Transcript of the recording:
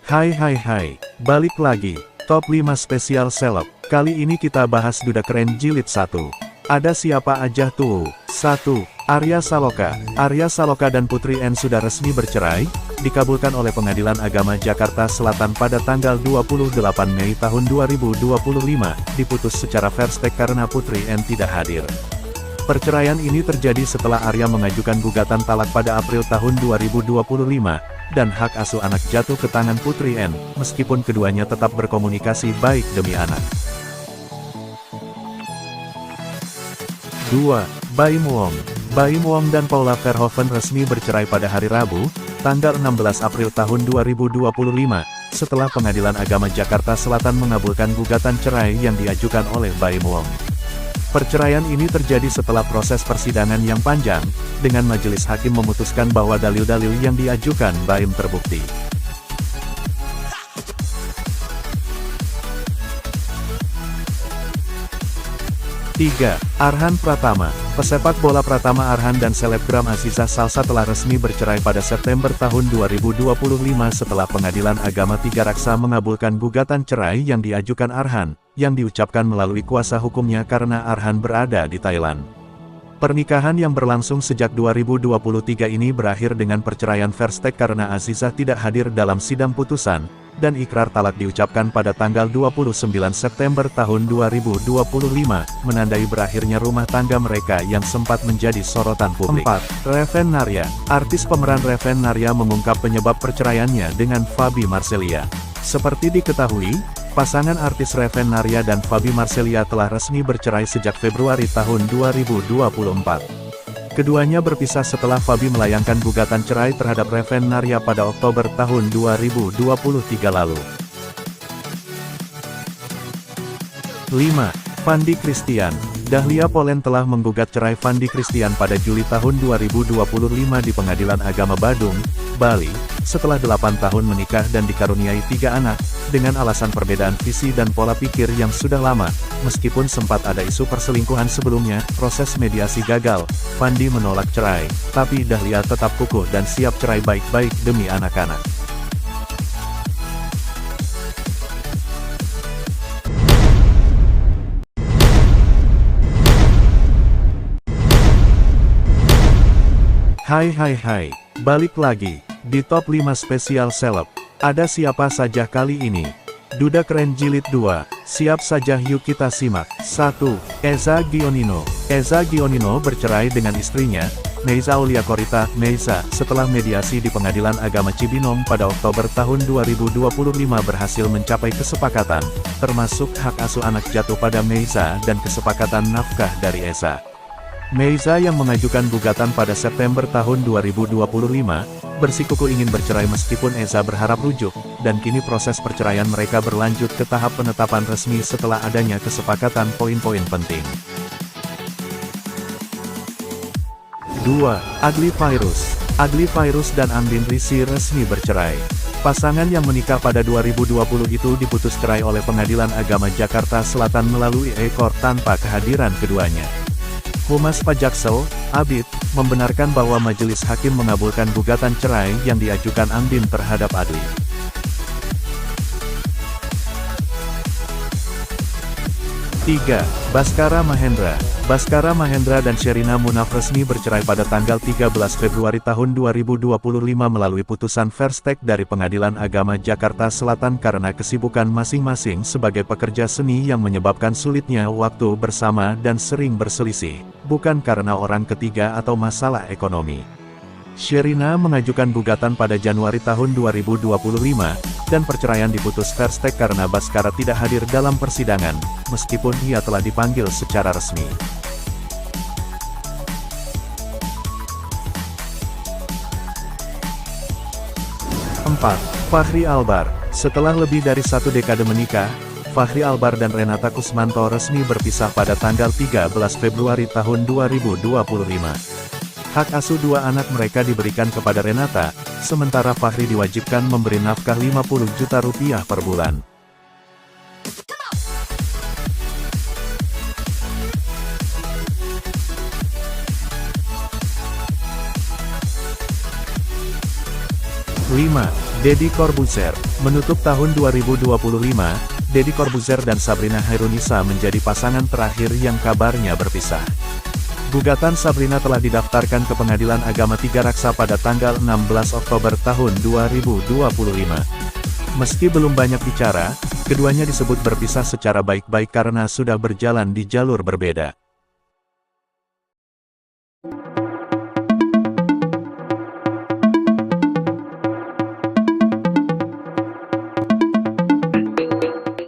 Hai, balik lagi, top 5 spesial seleb. Kali ini kita bahas duda keren jilid 1. Ada siapa aja tuh? 1. Arya Saloka. Arya Saloka dan Putri N sudah resmi bercerai, dikabulkan oleh Pengadilan Agama Jakarta Selatan pada tanggal 28 Mei tahun 2025, diputus secara fair stake karena Putri N tidak hadir. Perceraian ini terjadi setelah Arya mengajukan gugatan talak pada April tahun 2025, dan hak asuh anak jatuh ke tangan Putri N, meskipun keduanya tetap berkomunikasi baik demi anak. 2. Baim Wong. Baim Wong dan Paula Verhoeven resmi bercerai pada hari Rabu, tanggal 16 April tahun 2025, setelah Pengadilan Agama Jakarta Selatan mengabulkan gugatan cerai yang diajukan oleh Baim Wong. Perceraian ini terjadi setelah proses persidangan yang panjang, dengan majelis hakim memutuskan bahwa dalil-dalil yang diajukan Baim terbukti. 3. Arhan Pratama. Pesepak bola Pratama Arhan dan selebgram Aziza Salsa telah resmi bercerai pada September tahun 2025 setelah Pengadilan Agama Tiga Raksa mengabulkan gugatan cerai yang diajukan Arhan, yang diucapkan melalui kuasa hukumnya karena Arhan berada di Thailand. Pernikahan yang berlangsung sejak 2023 ini berakhir dengan perceraian fair stake karena Aziza tidak hadir dalam sidang putusan, dan ikrar talak diucapkan pada tanggal 29 September tahun 2025, menandai berakhirnya rumah tangga mereka yang sempat menjadi sorotan publik. 4. Reven Narya. Artis pemeran Reven Narya mengungkap penyebab perceraiannya dengan Faby Marcelia. Seperti diketahui, pasangan artis Reven Narya dan Faby Marcelia telah resmi bercerai sejak Februari tahun 2024. Keduanya berpisah setelah Faby melayangkan gugatan cerai terhadap Reven Narya pada Oktober tahun 2023 lalu. 5. Fandi Christian. Dahlia Polen telah menggugat cerai Fandi Christian pada Juli tahun 2025 di Pengadilan Agama Badung, Bali, setelah 8 tahun menikah dan dikaruniai 3 anak, dengan alasan perbedaan visi dan pola pikir yang sudah lama. Meskipun sempat ada isu perselingkuhan sebelumnya, proses mediasi gagal, Fandi menolak cerai, tapi Dahlia tetap kukuh dan siap cerai baik-baik demi anak-anak. Hai, balik lagi, di top 5 spesial seleb. Ada siapa saja kali ini? Duda keren jilid 2, siap saja yuk kita simak. 1. Eza Gionino. Eza Gionino bercerai dengan istrinya, Neiza Aulia Korita, Neiza, setelah mediasi di Pengadilan Agama Cibinong pada Oktober tahun 2025 berhasil mencapai kesepakatan, termasuk hak asuh anak jatuh pada Neiza dan kesepakatan nafkah dari Eza. Neiza yang mengajukan gugatan pada September tahun 2025, bersikukuh ingin bercerai meskipun Eza berharap rujuk, dan kini proses perceraian mereka berlanjut ke tahap penetapan resmi setelah adanya kesepakatan poin-poin penting. 2. Adly Fairuz. Adly Fairuz dan Andin Risi resmi bercerai. Pasangan yang menikah pada 2020 itu diputus cerai oleh Pengadilan Agama Jakarta Selatan melalui ekor tanpa kehadiran keduanya. Humas Pajaksel, Abid, membenarkan bahwa majelis hakim mengabulkan gugatan cerai yang diajukan Andin terhadap Adly. 3. Baskara Mahendra. Baskara Mahendra dan Sherina Munaf resmi bercerai pada tanggal 13 Februari tahun 2025 melalui putusan fair stake dari Pengadilan Agama Jakarta Selatan karena kesibukan masing-masing sebagai pekerja seni yang menyebabkan sulitnya waktu bersama dan sering berselisih, bukan karena orang ketiga atau masalah ekonomi. Sherina mengajukan gugatan pada Januari tahun 2025, dan perceraian diputus fair stake karena Baskara tidak hadir dalam persidangan, meskipun ia telah dipanggil secara resmi. 4. Fachri Albar. Setelah lebih dari 1 dekade menikah, Fachri Albar dan Renata Kusmanto resmi berpisah pada tanggal 13 Februari tahun 2025. Hak asuh 2 anak mereka diberikan kepada Renata, sementara Fachri diwajibkan memberi nafkah 50 juta rupiah per bulan. 5. 5. Deddy Corbuzier. Menutup tahun 2025, Deddy Corbuzier dan Sabrina Hairunisa menjadi pasangan terakhir yang kabarnya berpisah. Gugatan Sabrina telah didaftarkan ke Pengadilan Agama Tiga Raksa pada tanggal 16 Oktober tahun 2025. Meski belum banyak bicara, keduanya disebut berpisah secara baik-baik karena sudah berjalan di jalur berbeda.